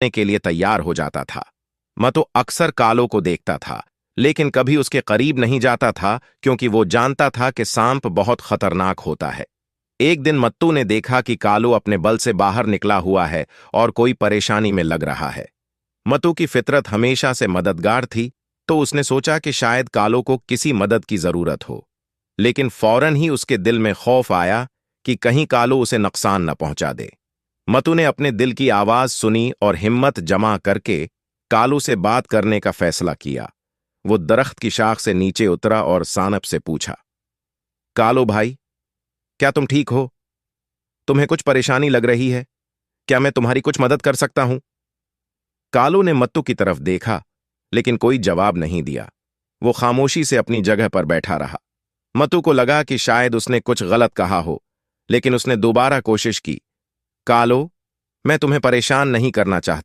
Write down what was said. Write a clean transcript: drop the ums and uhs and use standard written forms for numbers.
के लिए तैयार हो जाता था। मतु अक्सर कालो को देखता था, लेकिन कभी उसके करीब नहीं जाता था क्योंकि वो जानता था कि सांप बहुत खतरनाक होता है। एक दिन मत्तू ने देखा कि कालो अपने बल से बाहर निकला हुआ है और कोई परेशानी में लग रहा है। मतू की फितरत हमेशा से मददगार थी, तो उसने सोचा कि शायद कालो को किसी मदद की जरूरत हो। लेकिन फौरन ही उसके दिल में खौफ आया कि कहीं कालो उसे नुकसान न पहुंचा दे। मतू ने अपने दिल की आवाज सुनी और हिम्मत जमा करके कालू से बात करने का फैसला किया। वो दरख्त की शाख से नीचे उतरा और सानप से पूछा, कालो भाई, क्या तुम ठीक हो? तुम्हें कुछ परेशानी लग रही है? क्या मैं तुम्हारी कुछ मदद कर सकता हूं? कालू ने मत्तू की तरफ देखा, लेकिन कोई जवाब नहीं दिया। वो खामोशी से अपनी जगह पर बैठा रहा। मत्तू को लगा कि शायद उसने कुछ गलत कहा हो, लेकिन उसने दोबारा कोशिश की। कालो, मैं तुम्हें परेशान नहीं करना चाहता,